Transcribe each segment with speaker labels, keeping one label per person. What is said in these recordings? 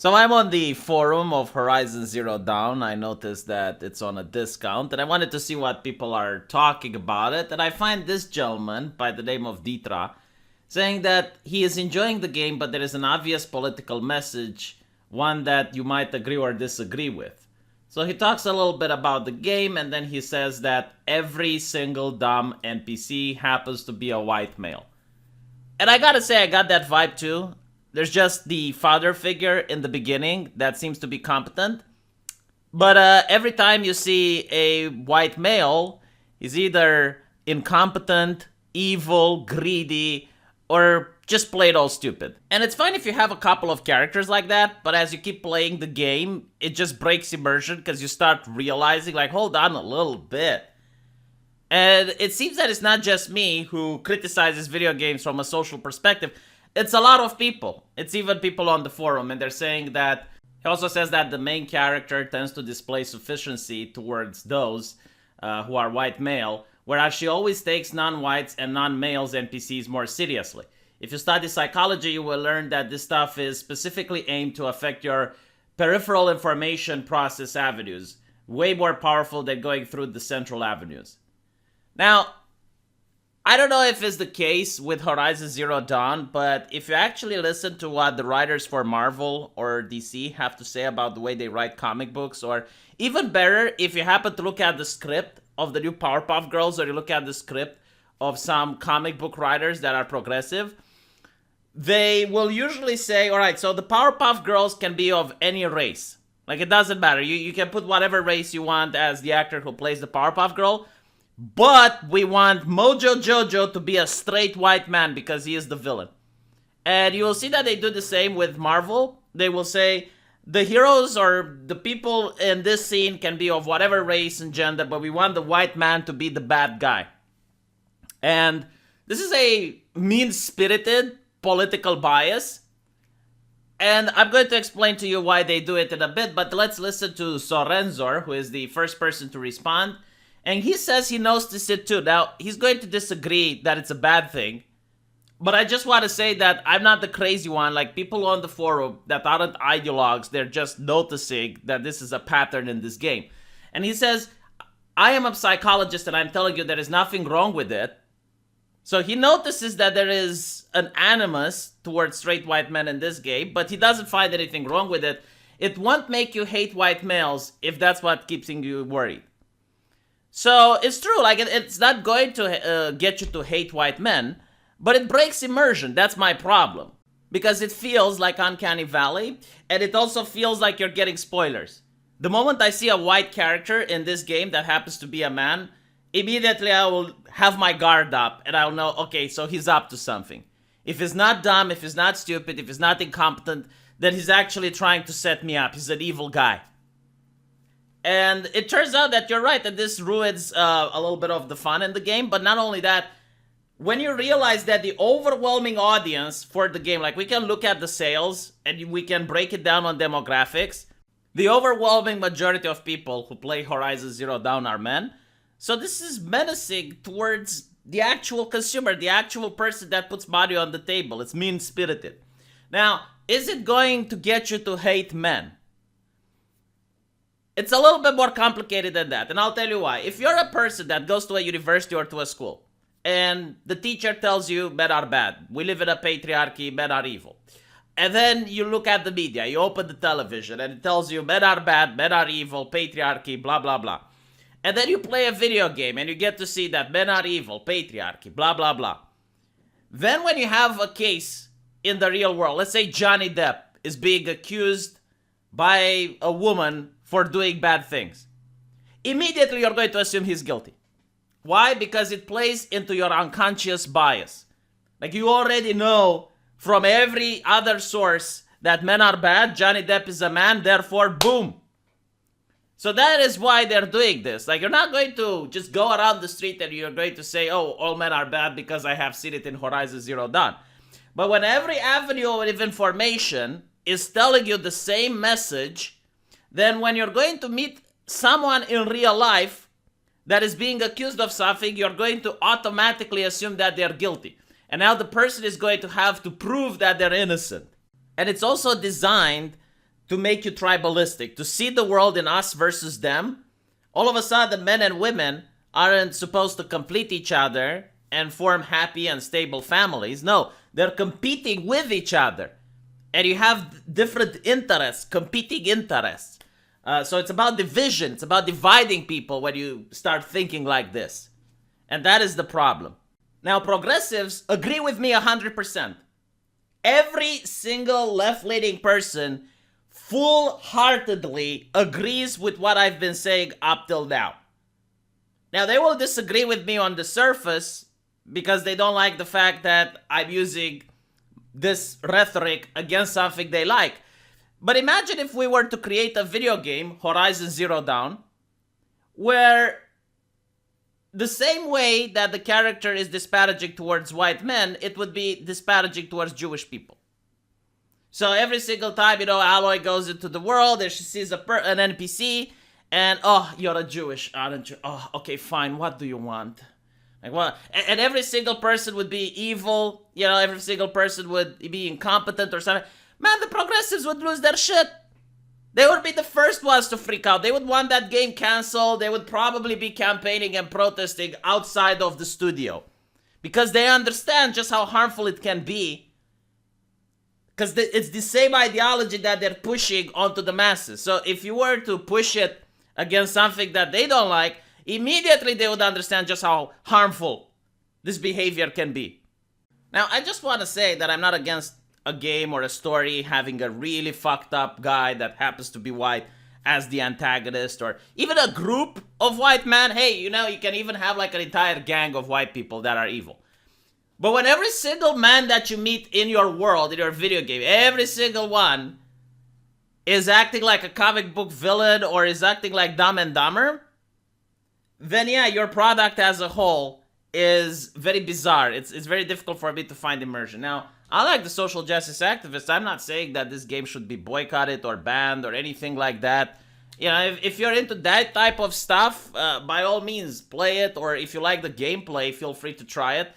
Speaker 1: So I'm on the forum of Horizon Zero Dawn. I noticed that it's on a discount, and I wanted to see what people are talking about it. And I find this gentleman by the name of Ditra saying that he is enjoying the game, but there is an obvious political message, one that you might agree or disagree with. So he talks a little bit about the game, and then he says that every single dumb NPC happens to be a white male. And I gotta say, I got that vibe too. There's just the father figure in the beginning that seems to be competent. But every time you see a white male, he's either incompetent, evil, greedy, or just plain old stupid. And it's fine if you have a couple of characters like that, but as you keep playing the game, it just breaks immersion because you start realizing, like, hold on a little bit. And it seems that it's not just me who criticizes video games from a social perspective. It's a lot of people. It's even people on the forum, and they're saying that he also says that the main character tends to display sufficiency towards those who are white male, whereas she always takes non-whites and non-males NPCs more seriously. If you study psychology, you will learn that this stuff is specifically aimed to affect your peripheral information process avenues, way more powerful than going through the central avenues. Now, I don't know if it's the case with Horizon Zero Dawn, but if you actually listen to what the writers for Marvel or DC have to say about the way they write comic books, or even better, if you happen to look at the script of the new Powerpuff Girls, or you look at the script of some comic book writers that are progressive, they will usually say, alright, so the Powerpuff Girls can be of any race. Like, it doesn't matter. You can put whatever race you want as the actor who plays the Powerpuff Girl, but we want Mojo Jojo to be a straight white man because he is the villain. And you will see that they do the same with Marvel. They will say the heroes or the people in this scene can be of whatever race and gender, but we want the white man to be the bad guy. And this is a mean-spirited political bias. And I'm going to explain to you why they do it in a bit, but let's listen to Sorenzor, who is the first person to respond. And he says he noticed it too. Now, he's going to disagree that it's a bad thing. But I just want to say that I'm not the crazy one. Like, people on the forum that aren't ideologues, they're just noticing that this is a pattern in this game. And he says, I am a psychologist and I'm telling you there is nothing wrong with it. So he notices that there is an animus towards straight white men in this game, but he doesn't find anything wrong with it. It won't make you hate white males if that's what keeps you worried. So it's true, like it's not going to get you to hate white men, but it breaks immersion. That's my problem. Because it feels like Uncanny Valley, and it also feels like you're getting spoilers. The moment I see a white character in this game that happens to be a man, immediately I will have my guard up, and I'll know, okay, so he's up to something. If he's not dumb, if he's not stupid, if he's not incompetent, then he's actually trying to set me up. He's an evil guy. And it turns out that you're right, that this ruins a little bit of the fun in the game. But not only that, when you realize that the overwhelming audience for the game, like we can look at the sales and we can break it down on demographics, the overwhelming majority of people who play Horizon Zero Dawn are men. So this is menacing towards the actual consumer, the actual person that puts money on the table. It's mean-spirited. Now, is it going to get you to hate men? It's a little bit more complicated than that, and I'll tell you why. If you're a person that goes to a university or to a school, and the teacher tells you men are bad, we live in a patriarchy, men are evil, and then you look at the media, you open the television, and it tells you men are bad, men are evil, patriarchy, blah, blah, blah. And then you play a video game, and you get to see that men are evil, patriarchy, blah, blah, blah. Then when you have a case in the real world, let's say Johnny Depp is being accused by a woman for doing bad things. Immediately you're going to assume he's guilty. Why? Because it plays into your unconscious bias. Like you already know from every other source that men are bad, Johnny Depp is a man, therefore boom. So that is why they're doing this. Like you're not going to just go around the street and you're going to say, oh, all men are bad because I have seen it in Horizon Zero Dawn. But when every avenue of information is telling you the same message, then when you're going to meet someone in real life that is being accused of something, you're going to automatically assume that they're guilty. And now the person is going to have to prove that they're innocent. And it's also designed to make you tribalistic, to see the world in us versus them. All of a sudden, men and women aren't supposed to complete each other and form happy and stable families. No, they're competing with each other. And you have different interests, competing interests. So it's about division. It's about dividing people when you start thinking like this. And that is the problem. Now, progressives agree with me 100%. Every single left-leaning person full-heartedly agrees with what I've been saying up till now. Now, they will disagree with me on the surface because they don't like the fact that I'm using this rhetoric against something they like. But imagine if we were to create a video game, Horizon Zero Dawn, where the same way that the character is disparaging towards white men, it would be disparaging towards Jewish people. So every single time, Aloy goes into the world and she sees an NPC, and, oh, you're a Jewish, aren't you? Oh, okay, fine, what do you want? Like, what? And every single person would be evil, every single person would be incompetent or something. Man, the progressives would lose their shit. They would be the first ones to freak out. They would want that game canceled. They would probably be campaigning and protesting outside of the studio. Because they understand just how harmful it can be. Because it's the same ideology that they're pushing onto the masses. So if you were to push it against something that they don't like, immediately they would understand just how harmful this behavior can be. Now, I just want to say that I'm not against a game or a story having a really fucked up guy that happens to be white as the antagonist, or even a group of white men. Hey, you can even have like an entire gang of white people that are evil. But when every single man that you meet in your world, in your video game, every single one is acting like a comic book villain or is acting like Dumb and Dumber, then yeah, your product as a whole is very bizarre. It's very difficult for me to find immersion. Now, I like the social justice activists. I'm not saying that this game should be boycotted or banned or anything like that. If you're into that type of stuff, by all means, play it. Or if you like the gameplay, feel free to try it.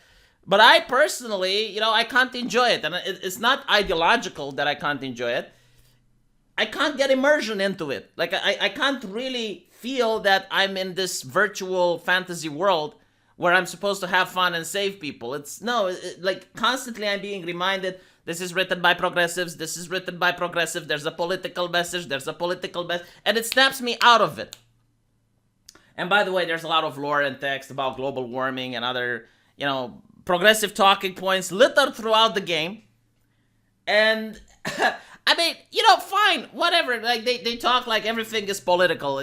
Speaker 1: But I personally, I can't enjoy it. And it's not ideological that I can't enjoy it. I can't get immersion into it. Like, I can't really feel that I'm in this virtual fantasy world where I'm supposed to have fun and save people. Like, constantly I'm being reminded, this is written by progressives, this is written by progressives, there's a political message, and it snaps me out of it. And by the way, there's a lot of lore and text about global warming and other, progressive talking points littered throughout the game. And, I mean, fine, whatever, like, they talk like everything is political.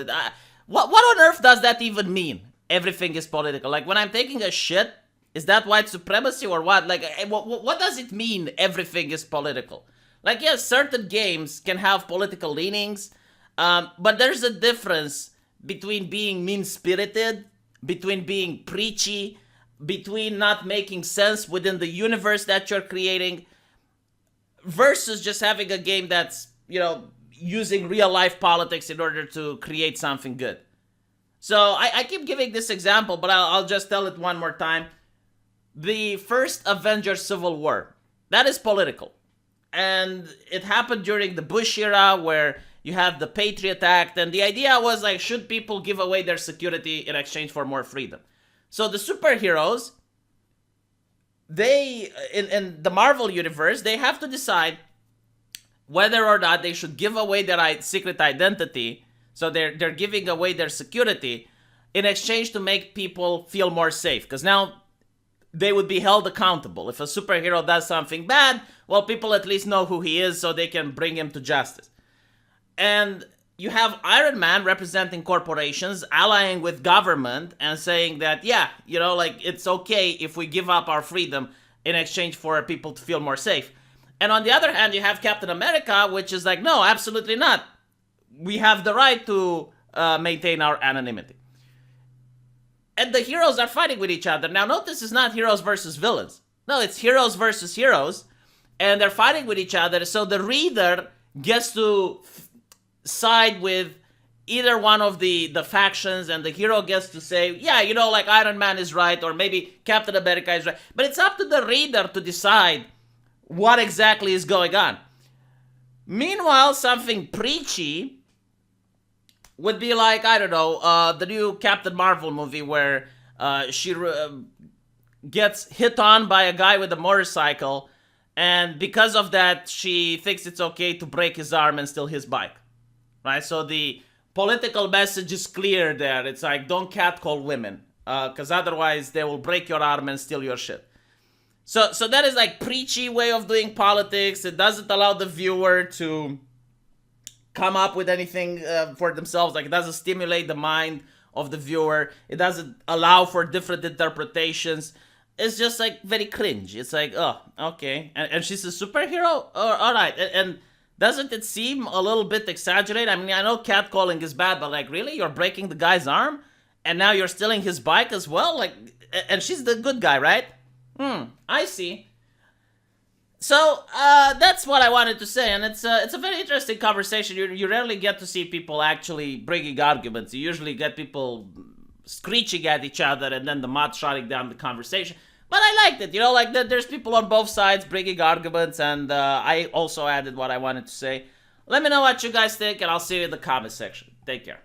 Speaker 1: What on earth does that even mean? Everything is political. Like, when I'm taking a shit, is that white supremacy or what? Like, what does it mean everything is political? Like, yes, certain games can have political leanings, but there's a difference between being mean-spirited, between being preachy, between not making sense within the universe that you're creating, versus just having a game that's, using real-life politics in order to create something good. So, I keep giving this example, but I'll just tell it one more time. The first Avengers Civil War, that is political. And it happened during the Bush era, where you have the Patriot Act, and the idea was, like, should people give away their security in exchange for more freedom? So the superheroes, they, in the Marvel universe, they have to decide whether or not they should give away their secret identity. So they're giving away their security in exchange to make people feel more safe. Because now they would be held accountable. If a superhero does something bad, well, people at least know who he is so they can bring him to justice. And you have Iron Man representing corporations, allying with government and saying that, yeah, it's okay if we give up our freedom in exchange for people to feel more safe. And on the other hand, you have Captain America, which is like, no, absolutely not. We have the right to maintain our anonymity. And the heroes are fighting with each other. Now, notice it's not heroes versus villains. No, it's heroes versus heroes. And they're fighting with each other. So the reader gets to side with either one of the factions. And the hero gets to say, yeah, like Iron Man is right. Or maybe Captain America is right. But it's up to the reader to decide what exactly is going on. Meanwhile, something preachy would be like, I don't know, the new Captain Marvel movie where she gets hit on by a guy with a motorcycle, and because of that, she thinks it's okay to break his arm and steal his bike. Right? So the political message is clear there. It's like, don't catcall women, because otherwise they will break your arm and steal your shit. So that is like preachy way of doing politics. It doesn't allow the viewer to come up with anything for themselves. Like, it doesn't stimulate the mind of the viewer. It doesn't allow for different interpretations. It's just like very cringe. It's like, oh, okay. And she's a superhero? Oh, all right. And doesn't it seem a little bit exaggerated? I mean, I know catcalling is bad, but like, really? You're breaking the guy's arm? And now you're stealing his bike as well? Like, and she's the good guy, right? I see. So that's what I wanted to say, and it's a very interesting conversation. You rarely get to see people actually bringing arguments. You usually get people screeching at each other, and then the mod shutting down the conversation. But I liked it, like that. There's people on both sides bringing arguments, and I also added what I wanted to say. Let me know what you guys think, and I'll see you in the comment section. Take care.